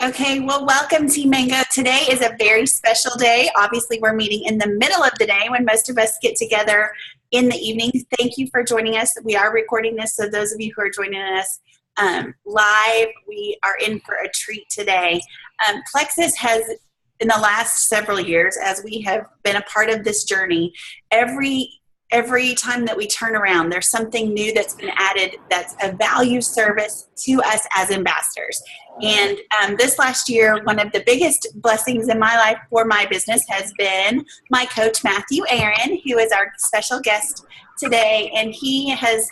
Okay, well, welcome, Team Mango. Today is a very special day. Obviously, we're meeting in the middle of the day when most of us get together in the evening. Thank you for joining us. We are recording this, so those of you who are joining us live, we are in for a treat today. Plexus has, in the last several years, as we have been a part of this journey, every time that we turn around, there's something new that's been added that's a value service to us as ambassadors. And this last year, one of the biggest blessings in my life for my business has been my coach, Matthew Aron, who is our special guest today. And he has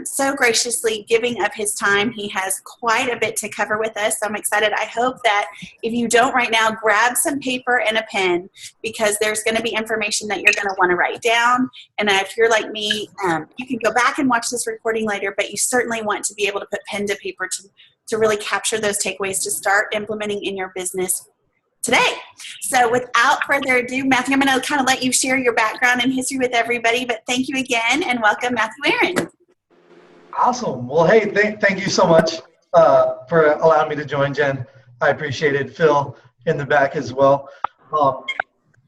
so graciously giving up his time. He has quite a bit to cover with us. So I'm excited. I hope that if you don't right now, grab some paper and a pen, because there's going to be information that you're going to want to write down. And if you're like me, you can go back and watch this recording later, but you certainly want to be able to put pen to paper to really capture those takeaways to start implementing in your business today. So without further ado, Matthew, I'm going to kind of let you share your background and history with everybody, but thank you again and welcome Matthew Aron. Awesome. Well, hey, thank you so much for allowing me to join, Jen. I appreciate it. Phil in the back as well.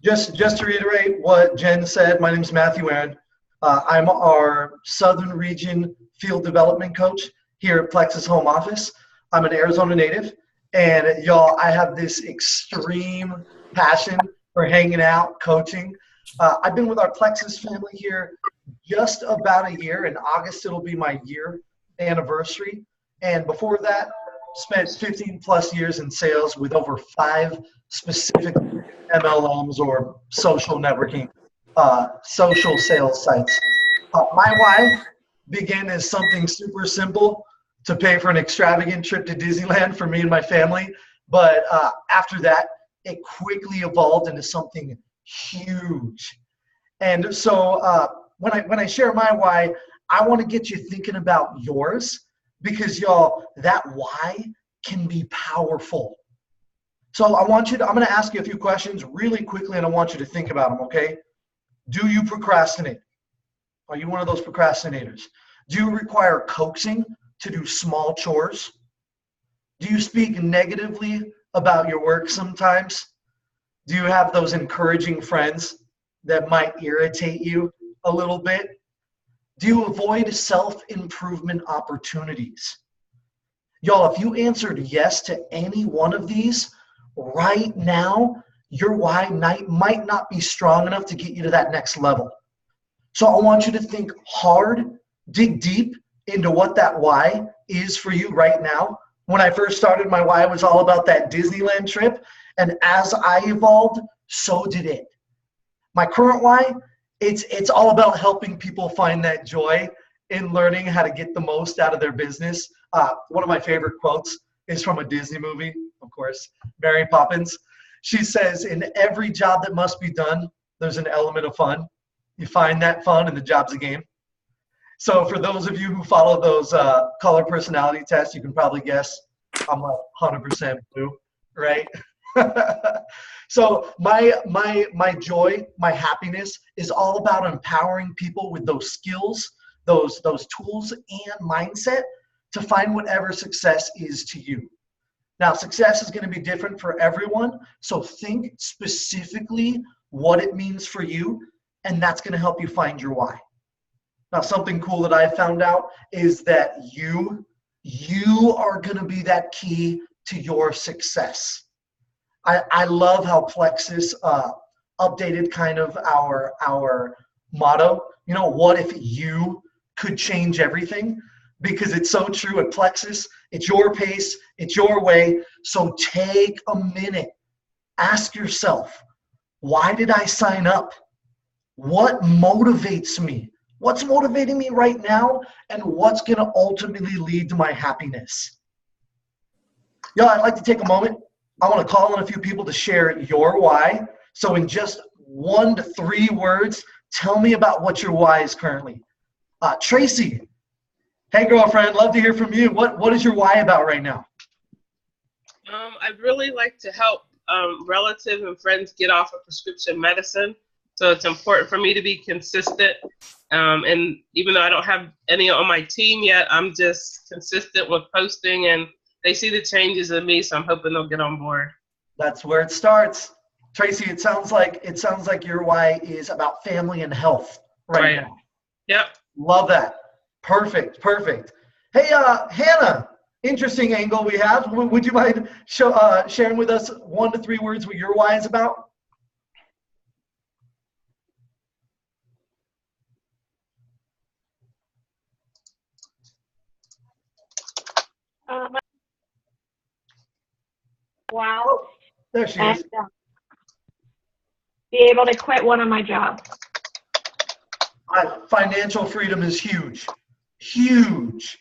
Just to reiterate what Jen said, my name is Matthew Aron. I'm our Southern Region Field Development Coach here at Plexus Home Office. I'm an Arizona native, and y'all, I have this extreme passion for hanging out, coaching. I've been with our Plexus family here just about a year. In August, it'll be my year anniversary. And before that, spent 15 plus years in sales with over 5 specific MLMs or social networking, social sales sites. My why began as something super simple to pay for an extravagant trip to Disneyland for me and my family. But after that, it quickly evolved into something huge. And so when I share my why, I want to get you thinking about yours, because y'all, that why can be powerful. So I'm going to ask you a few questions really quickly, and I want you to think about them, okay? Do you procrastinate? Are you one of those procrastinators? Do you require coaxing to do small chores? Do you speak negatively about your work sometimes? Do you have those encouraging friends that might irritate you a little bit? Do you avoid self-improvement opportunities? Y'all, if you answered yes to any one of these, right now, your why might not be strong enough to get you to that next level. So I want you to think hard, dig deep into what that why is for you right now. When I first started, my why was all about that Disneyland trip. And as I evolved, so did it. My current why, it's all about helping people find that joy in learning how to get the most out of their business. One of my favorite quotes is from a Disney movie, of course, Mary Poppins. She says, in every job that must be done, there's an element of fun. You find that fun and the job's a game. So for those of you who follow those color personality tests, you can probably guess I'm like 100% blue, right? So my joy, my happiness is all about empowering people with those skills, those tools and mindset to find whatever success is to you. Now, success is going to be different for everyone. So think specifically what it means for you, and that's going to help you find your why. Now, something cool that I found out is that you are going to be that key to your success. I love how Plexus updated kind of our motto. You know, what if you could change everything? Because it's so true at Plexus. It's your pace, it's your way. So take a minute, ask yourself, why did I sign up? What motivates me? What's motivating me right now? And what's going to ultimately lead to my happiness? Y'all, I'd like to take a moment. I want to call on a few people to share your why. So in just 1 to 3 words, tell me about what your why is currently. Tracy, hey girlfriend, love to hear from you. What is your why about right now? I'd really like to help relatives and friends get off of prescription medicine. So it's important for me to be consistent. And even though I don't have any on my team yet, I'm just consistent with posting and they see the changes in me, so I'm hoping they'll get on board. That's where it starts. Tracy, it sounds like your why is about family and health right now. Yep. Love that. Perfect. Hey, Hannah, interesting angle we have. Would you mind sharing with us 1 to 3 words what your why is about? Wow. Oh, there she is. And be able to quit one of my jobs. Financial freedom is huge. Huge.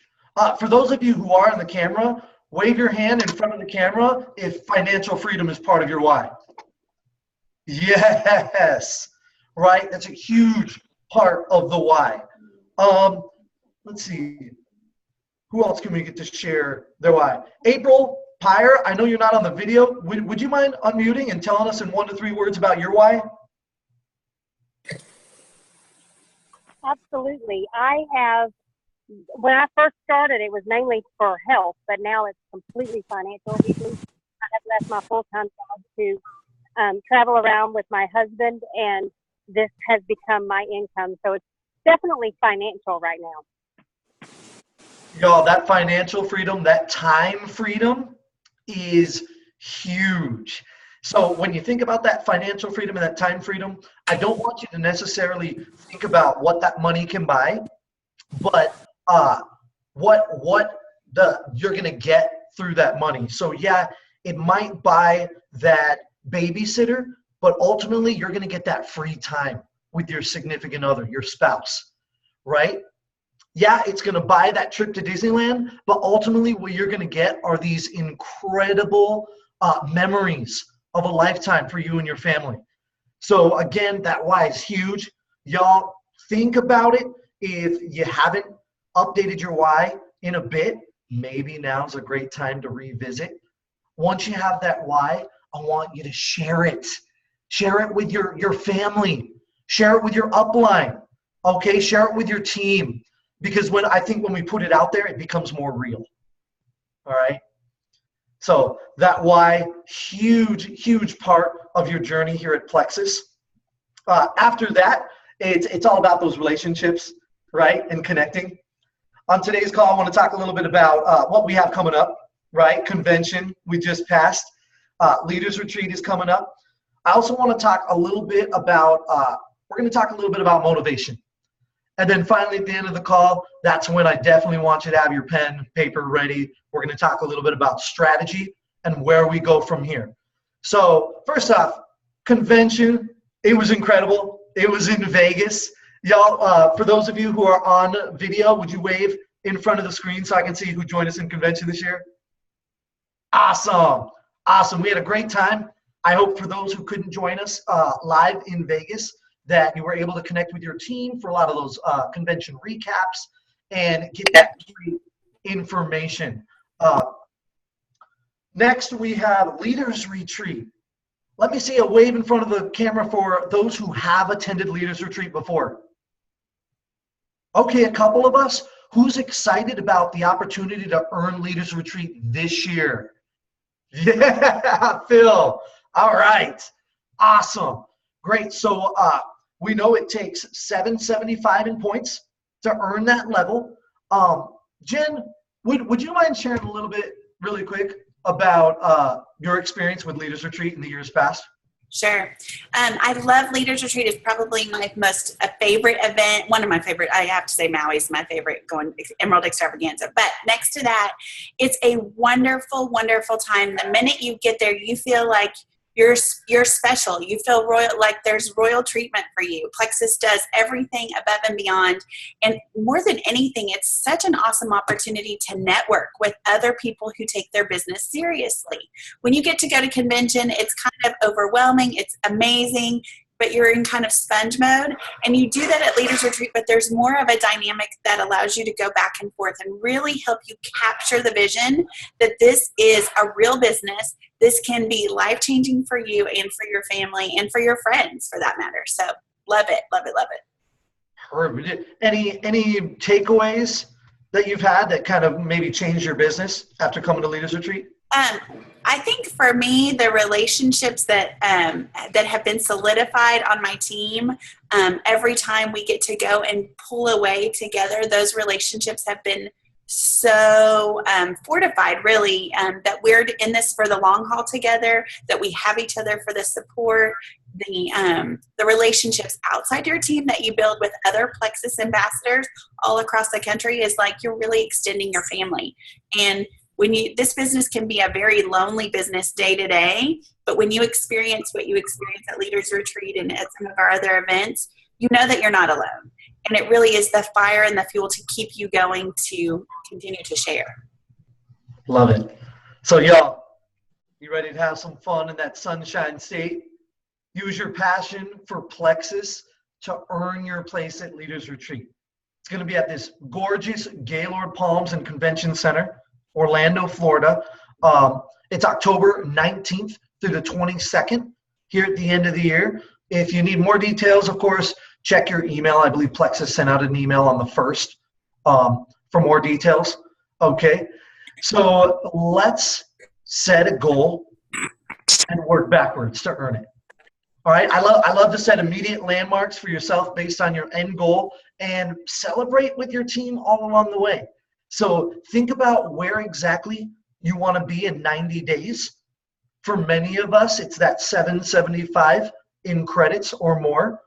For those of you who are in the camera, wave your hand in front of the camera if financial freedom is part of your why. Yes. Right? That's a huge part of the why. Let's see. Who else can we get to share their why? April Pyre, I know you're not on the video. Would you mind unmuting and telling us in 1 to 3 words about your why? Absolutely. When I first started, it was mainly for health, but now it's completely financial. I have left my full-time job to travel around with my husband, and this has become my income. So it's definitely financial right now. Y'all, that financial freedom, that time freedom is huge. So when you think about that financial freedom and that time freedom, I don't want you to necessarily think about what that money can buy, but what you're gonna get through that money. So yeah, it might buy that babysitter, but ultimately you're gonna get that free time with your significant other, your spouse, right? Yeah, it's going to buy that trip to Disneyland, but ultimately what you're going to get are these incredible memories of a lifetime for you and your family. So again, that why is huge. Y'all think about it. If you haven't updated your why in a bit, maybe now's a great time to revisit. Once you have that why, I want you to share it. Share it with your family. Share it with your upline. Okay, share it with your team. Because when we put it out there, it becomes more real. All right. So that why, huge part of your journey here at Plexus. After that, it's all about those relationships, right, and connecting. On today's call, I want to talk a little bit about what we have coming up, right? Convention we just passed. Leaders Retreat is coming up. I also want to talk a little bit about. We're going to talk a little bit about motivation. And then finally, at the end of the call, that's when I definitely want you to have your pen, paper ready. We're going to talk a little bit about strategy and where we go from here. So first off, convention, it was incredible. It was in Vegas. Y'all, for those of you who are on video, would you wave in front of the screen so I can see who joined us in convention this year? Awesome. We had a great time. I hope for those who couldn't join us live in Vegas, that you were able to connect with your team for a lot of those convention recaps and get that great information. Next, we have Leaders Retreat. Let me see a wave in front of the camera for those who have attended Leaders Retreat before. Okay, a couple of us. Who's excited about the opportunity to earn Leaders Retreat this year? Yeah, Phil. All right. Awesome. Great. So we know it takes 775 in points to earn that level. Jen, would you mind sharing a little bit really quick about your experience with Leaders Retreat in the years past? Sure. I love Leaders Retreat. It's probably my most favorite event. One of my favorite. I have to say Maui's my favorite, going Emerald Extravaganza. But next to that, it's a wonderful, wonderful time. The minute you get there, you feel like you're special. You feel royal, like there's royal treatment for you. Plexus does everything above and beyond. And more than anything, it's such an awesome opportunity to network with other people who take their business seriously. When you get to go to convention, it's kind of overwhelming. It's amazing, but you're in kind of sponge mode. And you do that at Leaders Retreat, but there's more of a dynamic that allows you to go back and forth and really help you capture the vision that this is a real business. This can be life-changing for you and for your family and for your friends, for that matter. So love it, love it, love it. Any takeaways that you've had that kind of maybe changed your business after coming to Leaders Retreat? I think for me, the relationships that that have been solidified on my team, every time we get to go and pull away together, those relationships have been so fortified, really, that we're in this for the long haul together, that we have each other for the support, the relationships outside your team that you build with other Plexus ambassadors all across the country is like you're really extending your family. And this business can be a very lonely business day to day, but when you experience what you experience at Leaders Retreat and at some of our other events, you know that you're not alone. And it really is the fire and the fuel to keep you going to continue to share. Love it. So y'all, you ready to have some fun in that Sunshine State? Use your passion for Plexus to earn your place at Leaders Retreat. It's going to be at this gorgeous Gaylord Palms and Convention Center, Orlando, Florida. It's October 19th through the 22nd here at the end of the year. If you need more details, of course, check your email. I believe Plexus sent out an email on the 1st for more details. Okay, so let's set a goal and work backwards to earn it. All right, I love to set immediate landmarks for yourself based on your end goal and celebrate with your team all along the way. So think about where exactly you want to be in 90 days. For many of us, it's that 775 in credits or more.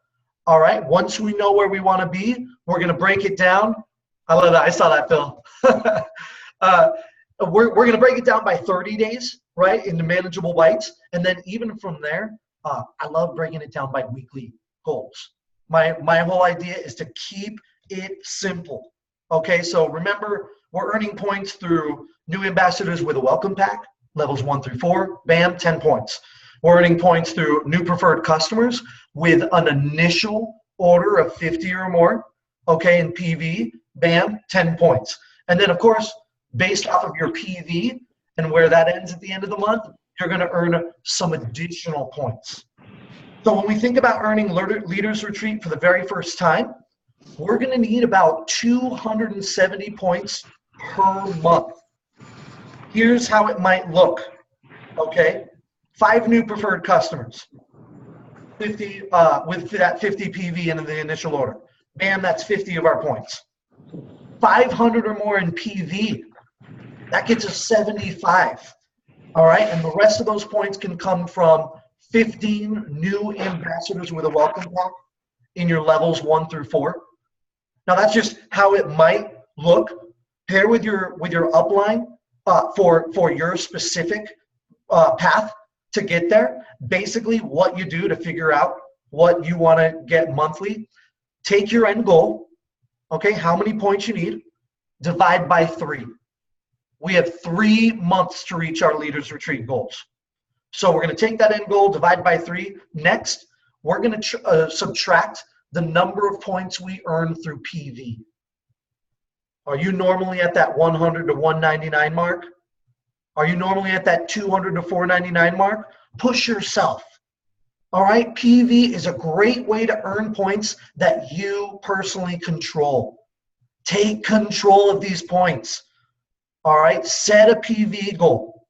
All right, once we know where we want to be, we're going to break it down. I love that. I saw that, Phil. We're going to break it down by 30 days, right, into manageable bites. And then even from there, I love breaking it down by weekly goals. My whole idea is to keep it simple. Okay, so remember, we're earning points through new ambassadors with a welcome pack, levels 1 through 4, bam, 10 points. We're earning points through new preferred customers with an initial order of 50 or more, okay, in PV, bam, 10 points. And then, of course, based off of your PV and where that ends at the end of the month, you're going to earn some additional points. So when we think about earning Leaders Retreat for the very first time, we're going to need about 270 points per month. Here's how it might look, okay? 5 new preferred customers, 50 with that 50 PV in the initial order. Bam, that's 50 of our points. 500 or more in PV, that gets us 75. All right, and the rest of those points can come from 15 new ambassadors with a welcome pack in your levels 1 through 4. Now that's just how it might look. Pair with your upline for your specific path to get there. Basically, what you do to figure out what you want to get monthly, take your end goal, okay, how many points you need, divide by 3. We have 3 months to reach our Leaders Retreat goals. So we're going to take that end goal, divide by 3. Next, we're going to subtract the number of points we earn through PV. Are you normally at that 100 to 199 mark? Are you normally at that 200 to 499 mark? Push yourself. All right, PV is a great way to earn points that you personally control. Take control of these points. All right, set a PV goal.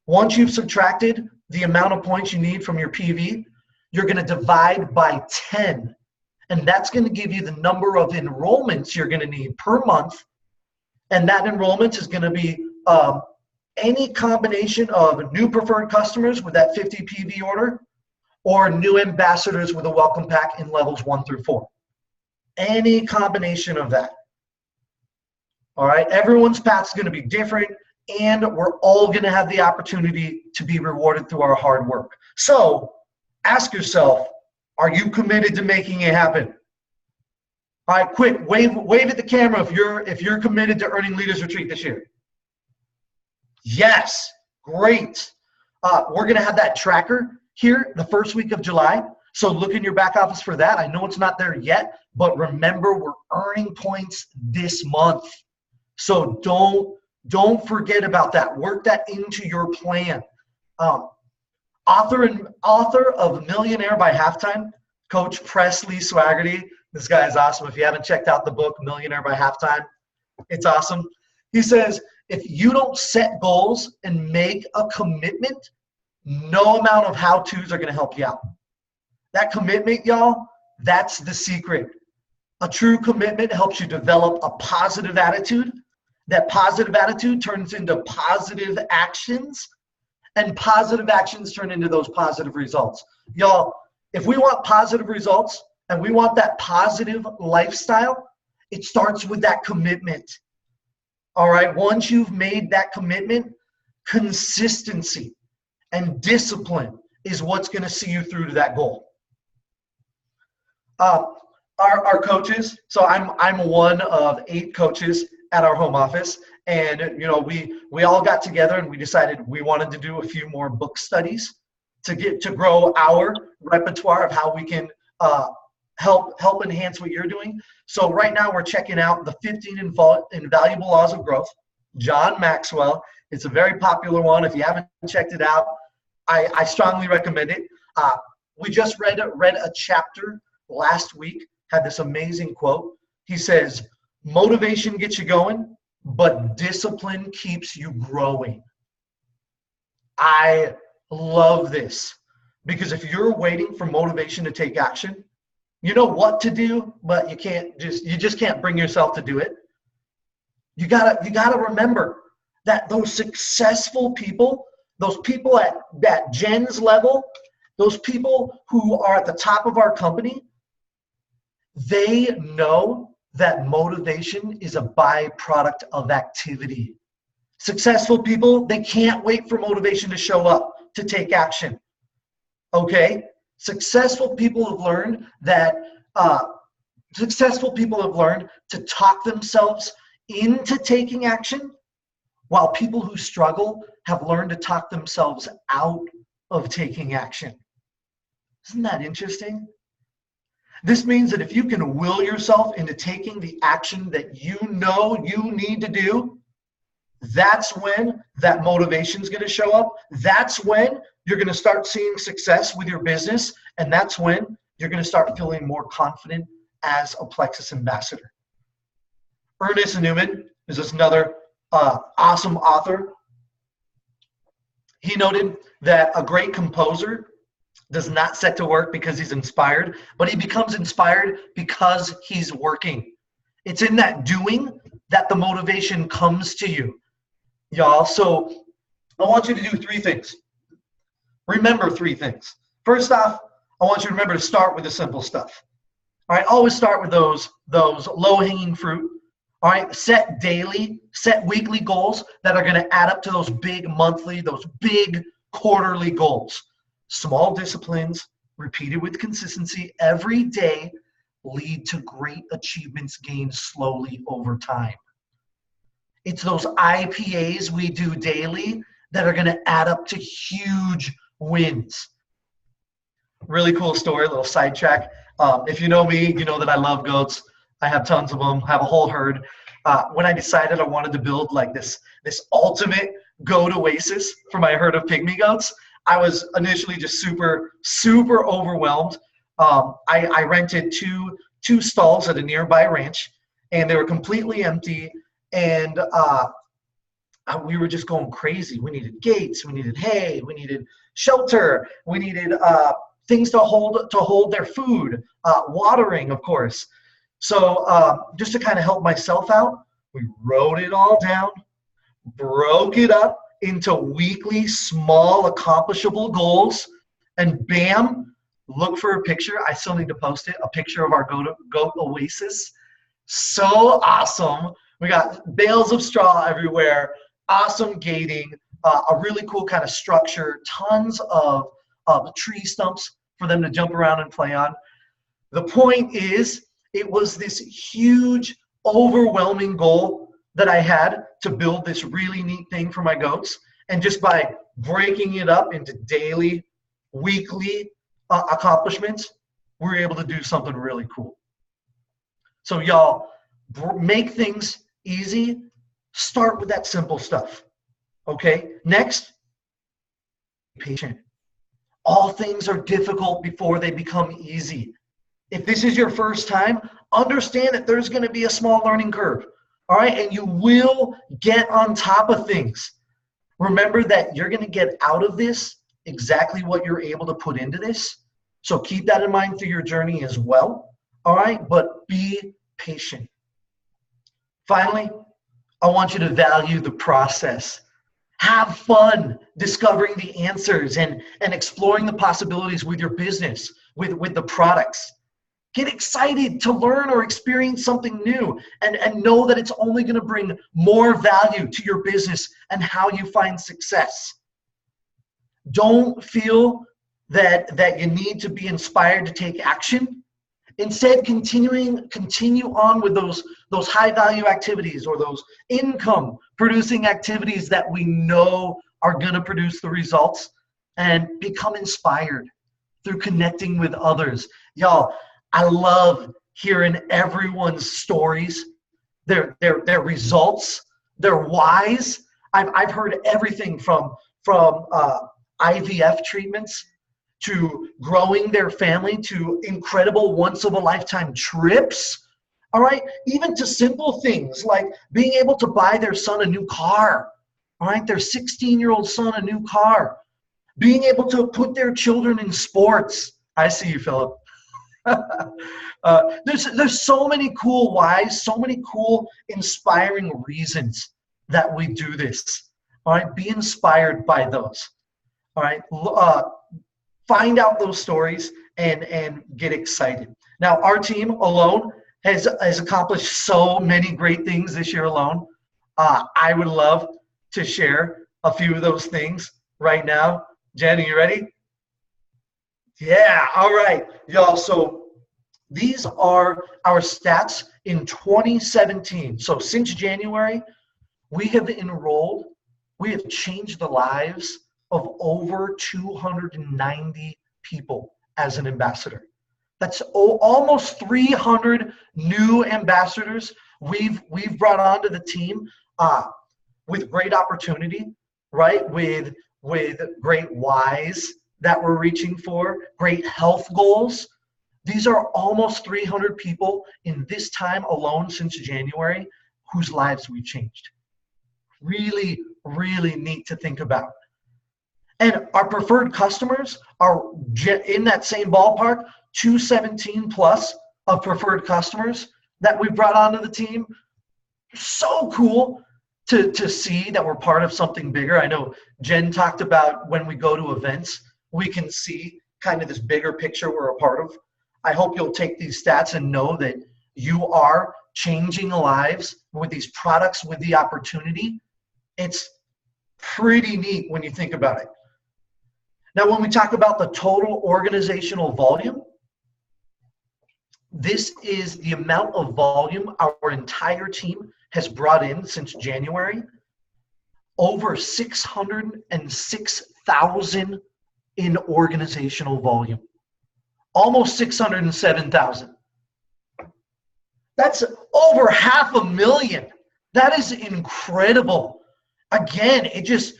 Once you've subtracted the amount of points you need from your PV, you're going to divide by 10. And that's going to give you the number of enrollments you're going to need per month. And that enrollment is going to be any combination of new preferred customers with that 50 PV order or new ambassadors with a welcome pack in levels 1 through 4. Any combination of that. All right, everyone's path is going to be different, and we're all going to have the opportunity to be rewarded through our hard work. So ask yourself, are you committed to making it happen? All right, quick, wave at the camera if you're committed to earning Leaders Retreat this year. Yes, great. We're going to have that tracker here the first week of July. So look in your back office for that. I know it's not there yet, but remember, we're earning points this month. So don't forget about that. Work that into your plan. Author of Millionaire by Halftime, Coach Presley Swaggerty. This guy is awesome. If you haven't checked out the book Millionaire by Halftime, It's awesome. He says, if you don't set goals and make a commitment, no amount of how-tos are going to help you out. That commitment, y'all, that's the secret. A true commitment helps you develop a positive attitude. That positive attitude turns into positive actions, and positive actions turn into those positive results. Y'all, if we want positive results and we want that positive lifestyle, it starts with that commitment. All right, once you've made that commitment, consistency and discipline is what's going to see you through to that goal. Our coaches, so I'm one of 8 coaches at our home office, and you know, we all got together and we decided we wanted to do a few more book studies to grow our repertoire of how we can help enhance what you're doing. So right now we're checking out the 15 Invaluable Laws of Growth, John Maxwell. It's a very popular one. If you haven't checked it out, I strongly recommend it. We just read a chapter last week, had this amazing quote. He says, motivation gets you going, but discipline keeps you growing. I love this, because if you're waiting for motivation to take action, you know what to do, but you just can't bring yourself to do it. You gotta remember that those successful people, those people at Jen's level, those people who are at the top of our company, they know that motivation is a byproduct of activity. Successful people, they can't wait for motivation to show up to take action. Okay? Successful people have learned to talk themselves into taking action, while people who struggle have learned to talk themselves out of taking action. Isn't that interesting? This means that if you can will yourself into taking the action that you know you need to do, that's when that motivation is going to show up. That's when you're going to start seeing success with your business, and that's when you're going to start feeling more confident as a Plexus ambassador. Ernest Newman is just another awesome author. He noted that a great composer does not set to work because he's inspired, but he becomes inspired because he's working. It's in that doing that the motivation comes to you, y'all. So I want you to do 3 things. Remember 3 things. First off, I want you to remember to start with the simple stuff. All right, always start with those low-hanging fruit. All right, set weekly goals that are going to add up to those big monthly, those big quarterly goals. Small disciplines repeated with consistency every day lead to great achievements gained slowly over time. It's those IPAs we do daily that are going to add up to huge wins. Really cool story, a little sidetrack. If you know me, you know that I love goats. I have tons of them, have a whole herd. When I decided I wanted to build like this ultimate goat oasis for my herd of pygmy goats, I was initially just super overwhelmed. I rented two stalls at a nearby ranch, and they were completely empty, and we were just going crazy. We needed gates, we needed hay, we needed shelter, we needed things to hold their food, watering, of course. So just to kind of help myself out, we wrote it all down, broke it up into weekly, small, accomplishable goals, and bam, look for a picture. I still need to post it, a picture of our goat oasis. So awesome. We got bales of straw everywhere, awesome gating, a really cool kind of structure, tons of tree stumps for them to jump around and play on. The point is, it was this huge, overwhelming goal that I had to build this really neat thing for my goats. And just by breaking it up into daily, weekly accomplishments, we're able to do something really cool. So y'all, make things easy. Start with that simple stuff. Okay? Next, be patient. All things are difficult before they become easy. If this is your first time, understand that there's going to be a small learning curve. All right, and you will get on top of things. Remember that you're going to get out of this exactly what you're able to put into this. So keep that in mind through your journey as well. All right, but be patient. Finally, I want you to value the process. Have fun discovering the answers and exploring the possibilities with your business, with the products. Get excited to learn or experience something new and know that it's only going to bring more value to your business and how you find success. Don't feel that you need to be inspired to take action. Instead, continue on with those high value activities or those income producing activities that we know are going to produce the results, and become inspired through connecting with others. Y'all, I love hearing everyone's stories, their results, their whys. I've heard everything from IVF treatments to growing their family to incredible once-of-a-lifetime trips, all right? Even to simple things like being able to buy their son a new car, all right? Their 16-year-old son a new car. Being able to put their children in sports. I see you, Philip. There's so many cool whys, so many cool inspiring reasons that we do this, all right? Be inspired by those, all right? Find out those stories and get excited. Now, our team alone has accomplished so many great things this year alone. I would love to share a few of those things right now. Jen, are you ready? Yeah, all right, y'all. So these are our stats in 2017. So since January, we have changed the lives of over 290 people as an ambassador. That's almost 300 new ambassadors we've brought onto the team with great opportunity, right? With great whys that we're reaching for, great health goals. These are almost 300 people in this time alone since January whose lives we've changed. Really, really neat to think about. And our preferred customers are in that same ballpark, 217 plus of preferred customers that we brought onto the team. So cool to see that we're part of something bigger. I know Jen talked about when we go to events, we can see kind of this bigger picture we're a part of. I hope you'll take these stats and know that you are changing lives with these products, with the opportunity. It's pretty neat when you think about it. Now, when we talk about the total organizational volume, this is the amount of volume our entire team has brought in since January. Over 606,000 in organizational volume. Almost 607,000. That's over 500,000. That is incredible. Again, it just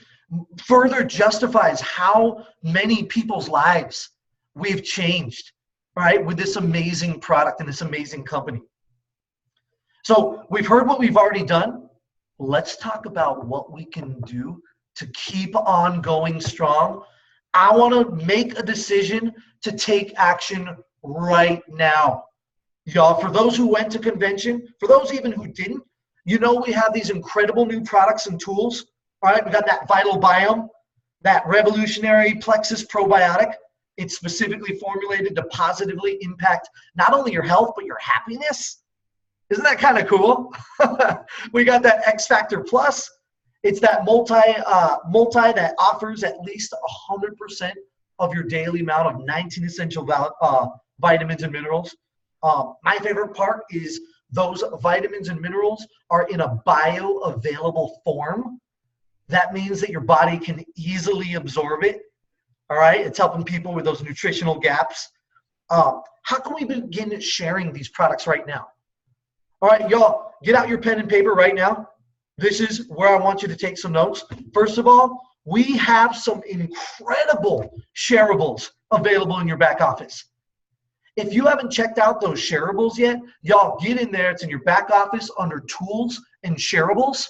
further justifies how many people's lives we've changed, right, with this amazing product and this amazing company. So we've heard what we've already done. Let's talk about what we can do to keep on going strong. I want to make a decision to take action right now. Y'all, for those who went to convention, for those even who didn't, you know we have these incredible new products and tools. All right, we got that Vital Biome, that revolutionary Plexus probiotic. It's specifically formulated to positively impact not only your health, but your happiness. Isn't that kind of cool? We got that X Factor Plus. It's that multi that offers at least 100% of your daily amount of 19 essential vitamins and minerals. My favorite part is those vitamins and minerals are in a bioavailable form. That means that your body can easily absorb it. All right, it's helping people with those nutritional gaps. How can we begin sharing these products right now? All right, y'all, get out your pen and paper right now. This is where I want you to take some notes. First of all, we have some incredible shareables available in your back office. If you haven't checked out those shareables yet, y'all get in there. It's in your back office under tools and shareables.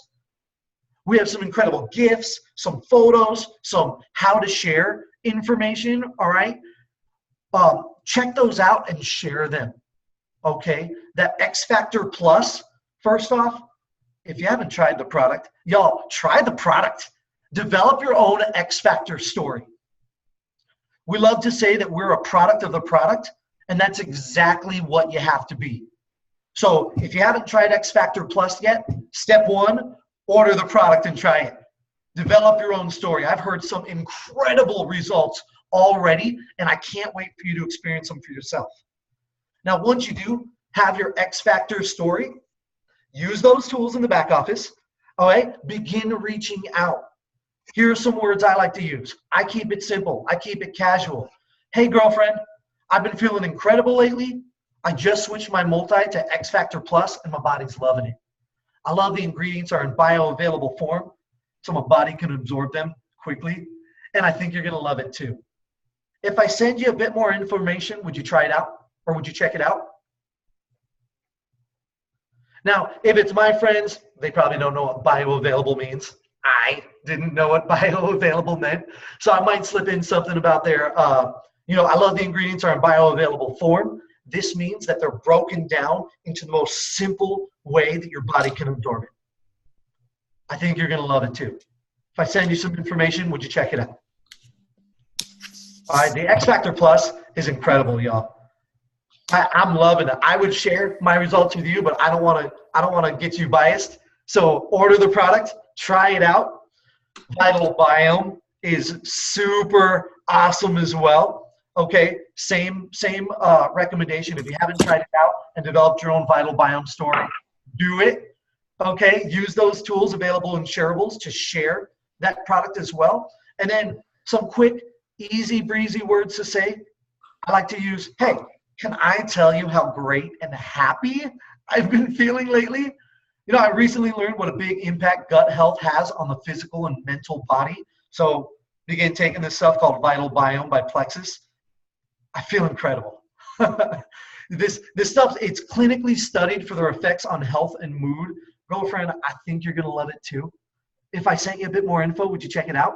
We have some incredible gifts, some photos, some how to share information, all right? Check those out and share them, okay? That X Factor Plus, first off, if you haven't tried the product, y'all, try the product. Develop your own X Factor story. We love to say that we're a product of the product, and that's exactly what you have to be. So if you haven't tried X Factor Plus yet, step one, order the product and try it. Develop your own story. I've heard some incredible results already, and I can't wait for you to experience them for yourself. Now, once you do have your X Factor story, use those tools in the back office. All right, begin reaching out. Here are some words I like to use. I keep it simple. I keep it casual. Hey, girlfriend, I've been feeling incredible lately. I just switched my multi to X Factor Plus, and my body's loving it. I love the ingredients are in bioavailable form, so my body can absorb them quickly, and I think you're going to love it too. If I send you a bit more information, would you try it out, or would you check it out? Now, if it's my friends, they probably don't know what bioavailable means. I didn't know what bioavailable meant, so I might slip in something about their, I love the ingredients are in bioavailable form. This means that they're broken down into the most simple way that your body can absorb it. I think you're going to love it too. If I send you some information, would you check it out? All right, the X Factor Plus is incredible, y'all. I'm loving it. I would share my results with you, but I don't want to get you biased. So order the product, try it out. Vital Biome is super awesome as well. Okay, same recommendation. If you haven't tried it out and developed your own Vital Biome story, do it. Okay, use those tools available in shareables to share that product as well. And then some quick, easy breezy words to say. I like to use, hey, can I tell you how great and happy I've been feeling lately? You know, I recently learned what a big impact gut health has on the physical and mental body. So begin taking this stuff called Vital Biome by Plexus. I feel incredible. This stuff, it's clinically studied for their effects on health and mood. Girlfriend, I think you're going to love it too. If I sent you a bit more info, would you check it out?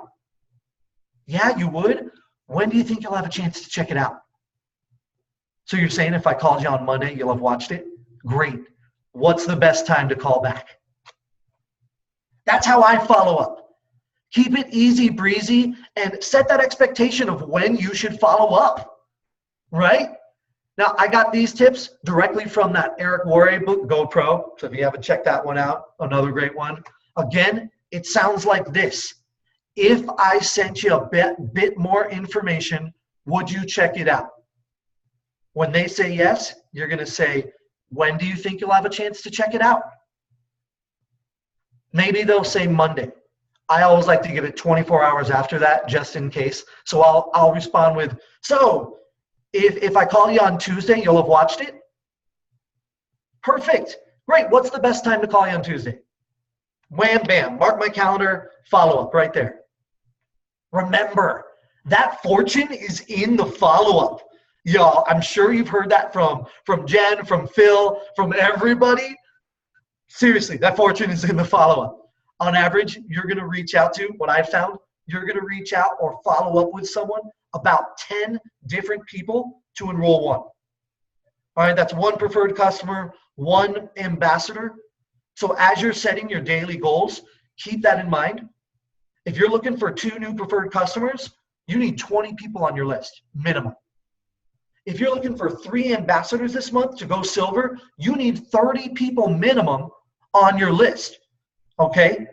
Yeah, you would? When do you think you'll have a chance to check it out? So you're saying if I called you on Monday, you'll have watched it? Great. What's the best time to call back? That's how I follow up. Keep it easy breezy and set that expectation of when you should follow up. Right? Now, I got these tips directly from that Eric Worre book, GoPro. So if you haven't checked that one out, another great one. Again, it sounds like this. If I sent you a bit more information, would you check it out? When they say yes, you're going to say, when do you think you'll have a chance to check it out? Maybe they'll say Monday. I always like to give it 24 hours after that, just in case. So I'll respond with, so if I call you on Tuesday, you'll have watched it? Perfect. Great. What's the best time to call you on Tuesday? Wham, bam. Mark my calendar. Follow up right there. Remember, that fortune is in the follow-up. Y'all, I'm sure you've heard that from Jen, from Phil, from everybody. Seriously, that fortune is in the follow-up. On average, you're going to reach out to, what I've found, you're going to reach out or follow up with someone, about 10 different people to enroll one. All right, that's one preferred customer, one ambassador. So as you're setting your daily goals, keep that in mind. If you're looking for 2 new preferred customers, you need 20 people on your list, minimum. If you're looking for 3 ambassadors this month to go silver, you need 30 people minimum on your list, okay?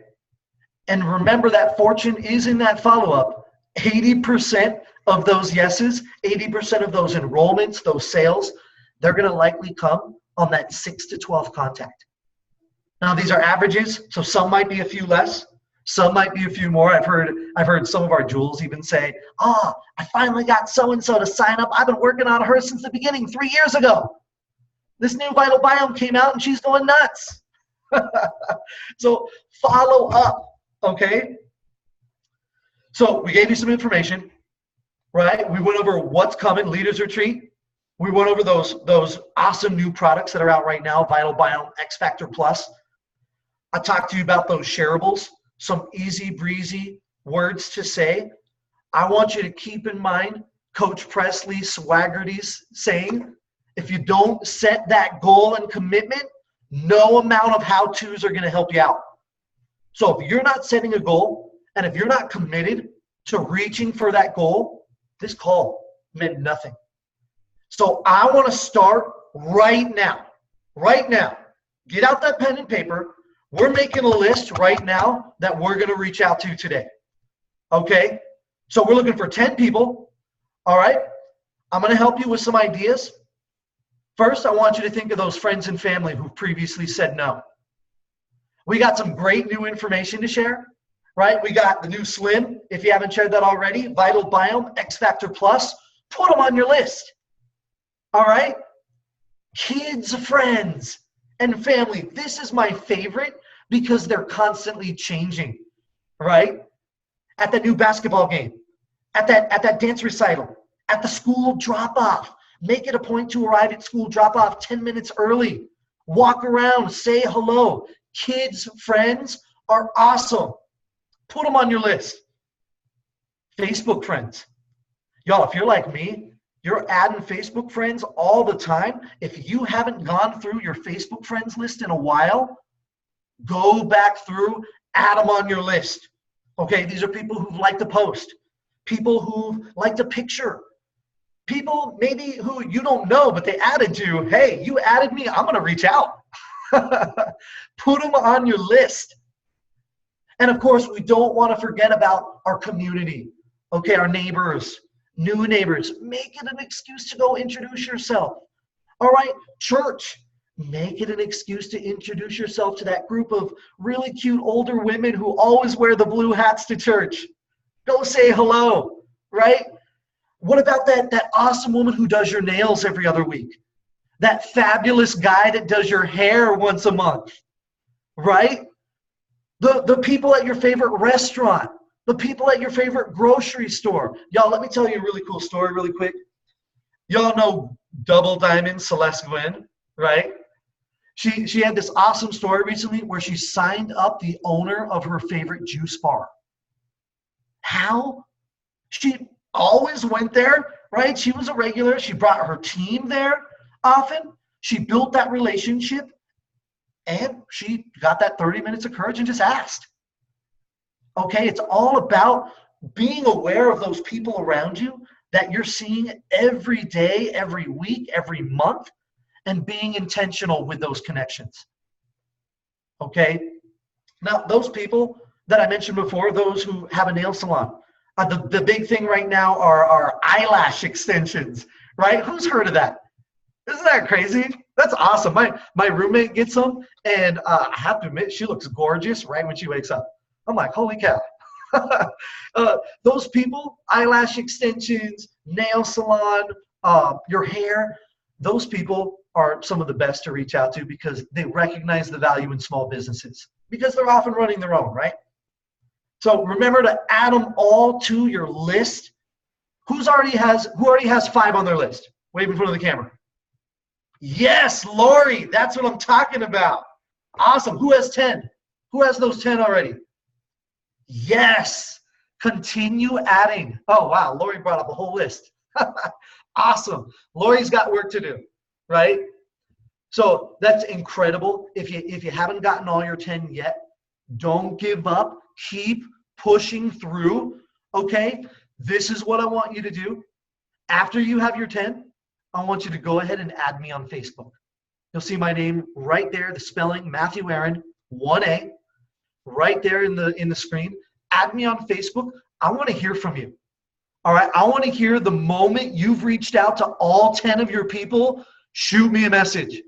And remember that fortune is in that follow-up. 80% of those yeses, 80% of those enrollments, those sales, they're going to likely come on that 6 to 12 contact. Now, these are averages, so some might be a few less. Some might be a few more. I've heard some of our jewels even say, I finally got so-and-so to sign up. I've been working on her since the beginning 3 years ago. This new Vital Biome came out and she's going nuts. So follow up, okay? So we gave you some information, right? We went over what's coming, Leaders Retreat. We went over those awesome new products that are out right now, Vital Biome, X Factor Plus. I talked to you about those shareables, some easy breezy words to say. I want you to keep in mind Coach Presley Swaggerty's saying, if you don't set that goal and commitment, no amount of how-tos are going to help you out. So if you're not setting a goal and if you're not committed to reaching for that goal, this call meant nothing. So I want to start right now. Right now. Get out that pen and paper. We're making a list right now that we're going to reach out to today. Okay? So we're looking for 10 people. All right? I'm going to help you with some ideas. First, I want you to think of those friends and family who previously said no. We got some great new information to share, right? We got the new Slim, if you haven't shared that already, Vital Biome, X Factor Plus. Put them on your list. All right? Kids, friends, and family. This is my favorite because they're constantly changing, right? At the new basketball game, at that dance recital, at the school drop-off. Make it a point to arrive at school drop-off 10 minutes early. Walk around, say hello. Kids, friends are awesome. Put them on your list. Facebook friends. Y'all, if you're like me, you're adding Facebook friends all the time. If you haven't gone through your Facebook friends list in a while, go back through, add them on your list. Okay, these are people who like to post, people who like to picture, people maybe who you don't know, but they added you. Hey, you added me, I'm going to reach out. Put them on your list. And of course, we don't want to forget about our community. Okay, our neighbors, new neighbors. Make it an excuse to go introduce yourself. All right, church. Make it an excuse to introduce yourself to that group of really cute older women who always wear the blue hats to church. Go say hello, right? What about that awesome woman who does your nails every other week? That fabulous guy that does your hair once a month, right? The people at your favorite restaurant, the people at your favorite grocery store. Y'all, let me tell you a really cool story really quick. Y'all know Double Diamond Celeste Gwynn, right? She had this awesome story recently where she signed up the owner of her favorite juice bar. How? She always went there, right? She was a regular. She brought her team there often. She built that relationship, and she got that 30 minutes of courage and just asked. Okay, it's all about being aware of those people around you that you're seeing every day, every week, every month, and being intentional with those connections. Okay? Now, those people that I mentioned before, those who have a nail salon, the big thing right now are eyelash extensions, right? Who's heard of that? Isn't that crazy? That's awesome. My roommate gets them, and I have to admit, she looks gorgeous right when she wakes up. I'm like, holy cow. Those people, eyelash extensions, nail salon, your hair, those people are some of the best to reach out to because they recognize the value in small businesses because they're often running their own, right? So remember to add them all to your list. Who already has 5 on their list? Wave in front of the camera. Yes, Lori, that's what I'm talking about. Awesome. Who has 10? Who has those 10 already? Yes. Continue adding. Oh, wow. Lori brought up a whole list. Awesome. Lori's got work to do, right? So that's incredible. If you haven't gotten all your 10 yet, don't give up. Keep pushing through, okay? This is what I want you to do. After you have your 10, I want you to go ahead and add me on Facebook. You'll see my name right there, the spelling, Matthew Aron, 1A, right there in the screen. Add me on Facebook. I want to hear from you. All right, I want to hear the moment you've reached out to all 10 of your people, shoot me a message.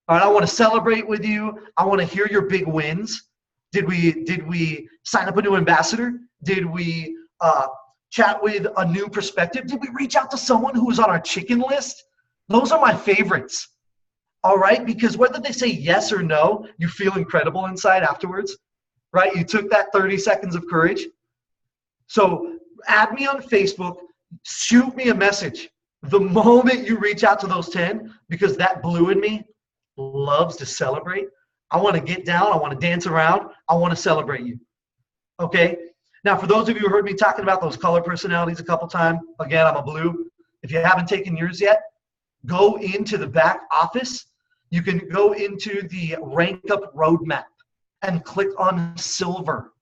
All right, I want to celebrate with you. I want to hear your big wins. Did we sign up a new ambassador? Did we chat with a new perspective? Did we reach out to someone who was on our chicken list? Those are my favorites. All right, because whether they say yes or no, you feel incredible inside afterwards, right? You took that 30 seconds of courage. So add me on Facebook, shoot me a message the moment you reach out to those 10, because that blue in me loves to celebrate. I want to get down. I want to dance around. I want to celebrate you. Okay? Now, for those of you who heard me talking about those color personalities a couple times, again, I'm a blue. If you haven't taken yours yet, go into the back office. You can go into the rank up roadmap and click on silver.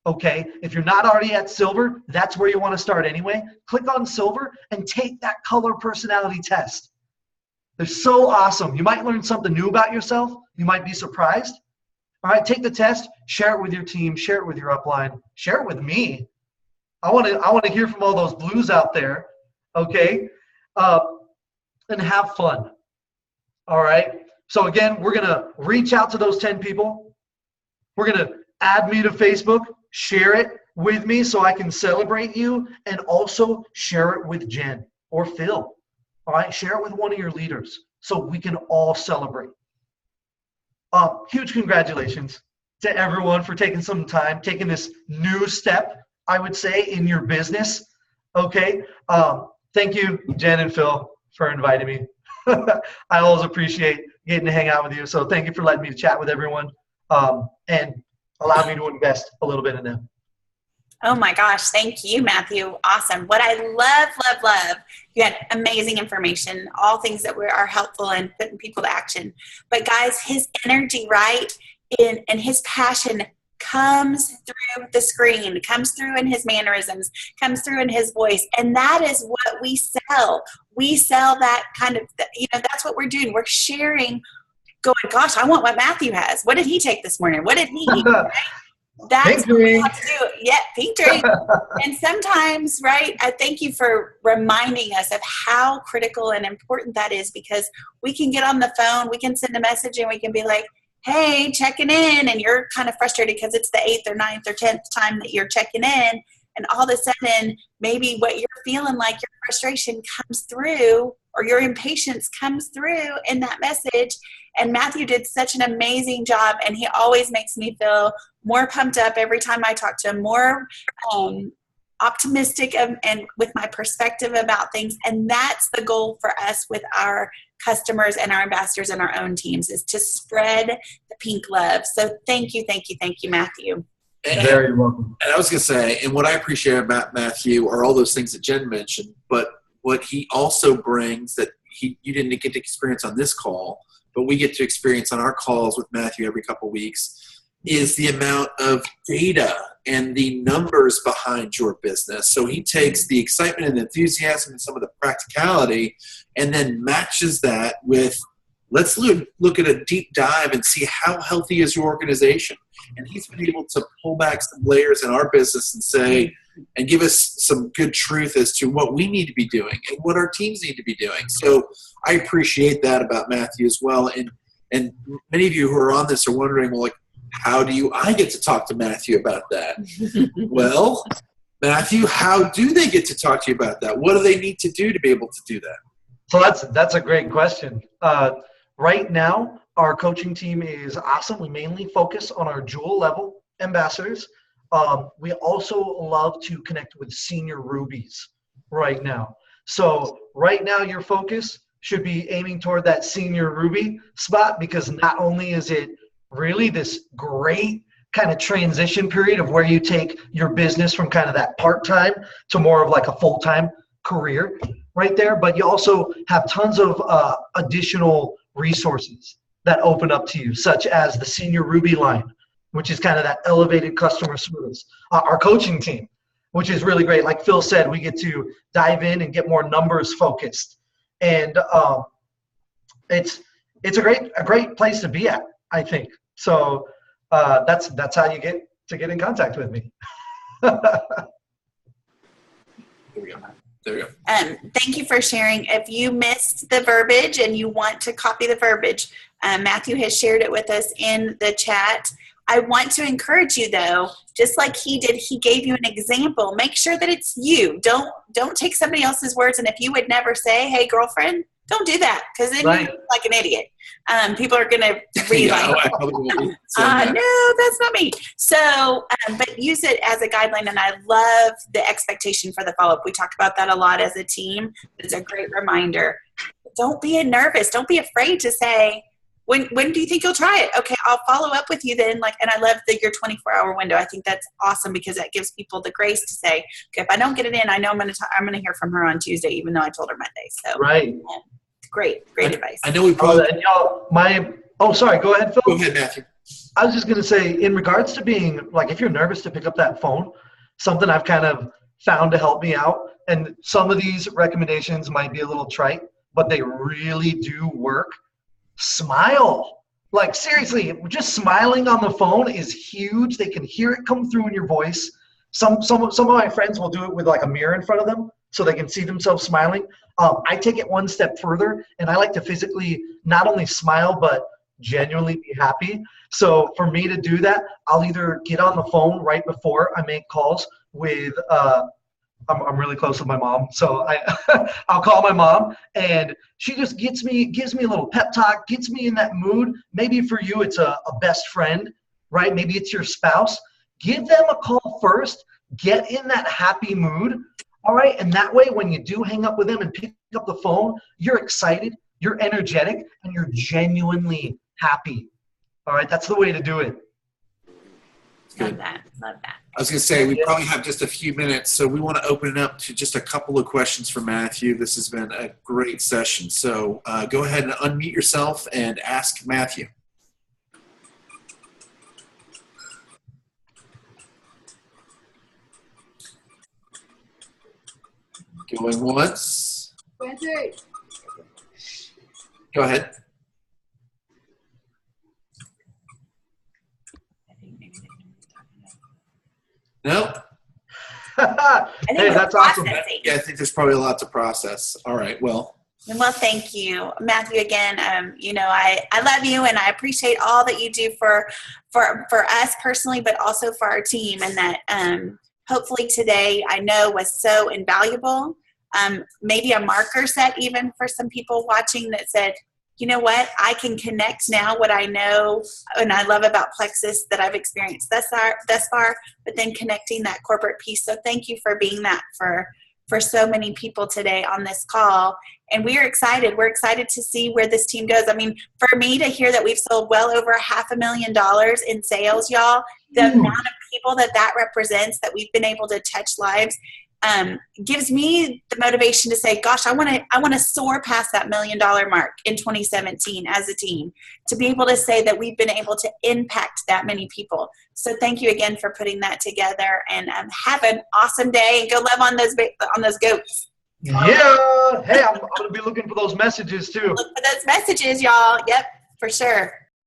Okay, if you're not already at silver, that's where you want to start anyway. Click on silver and take that color personality test. They're so awesome. You might learn something new about yourself. You might be surprised. All right, take the test, share it with your team, share it with your upline, share it with me. I want to hear from all those blues out there. Okay, and have fun. All right. So again, we're gonna reach out to those 10 people. We're gonna add me to Facebook. Share it with me so I can celebrate you, and also share it with Jen or Phil. All right, share it with one of your leaders so we can all celebrate. Huge congratulations to everyone for taking some time, taking this new step, I would say, in your business. Okay, thank you, Jen and Phil, for inviting me. I always appreciate getting to hang out with you. So thank you for letting me chat with everyone. And allow me to invest a little bit in them. Oh my gosh, thank you, Matthew. Awesome. What I love, you had amazing information, all things that are helpful and putting people to action. But guys, his energy, right, and his passion comes through the screen, comes through in his mannerisms, comes through in his voice. And that is what we sell. We sell that kind of, that's what we're doing. We're sharing, going, gosh, I want what Matthew has. What did he take this morning? What did he eat? Right? That's what we have to do. Yeah, pink drink. And sometimes, right, I thank you for reminding us of how critical and important that is, because we can get on the phone, we can send a message, and we can be like, hey, checking in, and you're kind of frustrated because it's the 8th or 9th or 10th time that you're checking in, and all of a sudden, maybe what you're feeling like, your frustration comes through, or your impatience comes through in that message. And Matthew did such an amazing job, and he always makes me feel more pumped up every time I talk to him, more optimistic and with my perspective about things. And that's the goal for us with our customers and our ambassadors and our own teams, is to spread the pink love. So thank you, Matthew. Very welcome. And I was going to say, and what I appreciate about Matthew are all those things that Jen mentioned, but what he also brings that you didn't get to experience on this call, but we get to experience on our calls with Matthew every couple of weeks, is the amount of data and the numbers behind your business. So he takes the excitement and enthusiasm and some of the practicality and then matches that with, let's look at a deep dive and see how healthy is your organization. And he's been able to pull back some layers in our business and say, and give us some good truth as to what we need to be doing and what our teams need to be doing. So I appreciate that about Matthew as well. And many of you who are on this are wondering, well, like, how do I get to talk to Matthew about that? Well, Matthew, how do they get to talk to you about that? What do they need to do to be able to do that? So that's a great question. Right now, our coaching team is awesome. We mainly focus on our jewel level ambassadors. We also love to connect with senior rubies right now. So right now, your focus should be aiming toward that senior ruby spot, because not only is it really this great kind of transition period of where you take your business from kind of that part-time to more of like a full-time career right there, but you also have tons of additional resources that open up to you, such as the Senior Ruby line, which is kind of that elevated customer service. Our coaching team, which is really great. Like Phil said, we get to dive in and get more numbers focused. And it's a great place to be at, I think. So that's how you get in contact with me. There we go. Thank you for sharing. If you missed the verbiage and you want to copy the verbiage, Matthew has shared it with us in the chat. I want to encourage you, though, just like he did, he gave you an example. Make sure that it's you. Don't take somebody else's words. And if you would never say, hey, girlfriend, don't do that, because then you look like an idiot. People are going to read like, no, that's not me. So, but use it as a guideline. And I love the expectation for the follow-up. We talk about that a lot as a team. It's a great reminder. Don't be nervous. Don't be afraid to say, when do you think you'll try it? Okay, I'll follow up with you then. And I love your 24-hour window. I think that's awesome because that gives people the grace to say, okay, if I don't get it in, I know I'm going to hear from her on Tuesday, even though I told her Monday. So right. Great advice. I know we probably. And y'all, sorry. Go ahead, Phil. Go ahead, Matthew. I was just going to say, in regards to being if you're nervous to pick up that phone, something I've kind of found to help me out, and some of these recommendations might be a little trite, but they really do work. Smile. Seriously, just smiling on the phone is huge. They can hear it come through in your voice. Some of my friends will do it with a mirror in front of them so they can see themselves smiling. I take it one step further, and I like to physically not only smile but genuinely be happy. So for me to do that, I'll either get on the phone right before I make calls with I'm really close with my mom, so I'll call my mom, and she just gives me a little pep talk, gets me in that mood. Maybe for you it's a best friend, right? Maybe it's your spouse. Give them a call first, get in that happy mood, all right? And that way when you do hang up with them and pick up the phone, you're excited, you're energetic, and you're genuinely happy. All right, that's the way to do it. Love that. I was going to say, we probably have just a few minutes, so we want to open it up to just a couple of questions for Matthew. This has been a great session. So go ahead and unmute yourself and ask Matthew. Going once. Go ahead. No? Hey, that's awesome. Yeah, I think there's probably a lot to process. All right, well. Well, thank you, Matthew. Again, I love you, and I appreciate all that you do for us personally, but also for our team. And that hopefully today, I know, was so invaluable. Maybe a marker set even for some people watching that said, you know what, I can connect now what I know and I love about Plexus that I've experienced thus far, but then connecting that corporate piece. So thank you for being that for so many people today on this call. And we're excited. We're excited to see where this team goes. I mean, for me to hear that we've sold well over $500,000 in sales, y'all, the amount of people that represents, that we've been able to touch lives, gives me the motivation to say, gosh, I want to soar past that $1 million mark in 2017 as a team, to be able to say that we've been able to impact that many people. So thank you again for putting that together, and have an awesome day, and go love on those goats. Yeah. Hey, I'm going to be looking for those messages too. Look for those messages, y'all. Yep, for sure.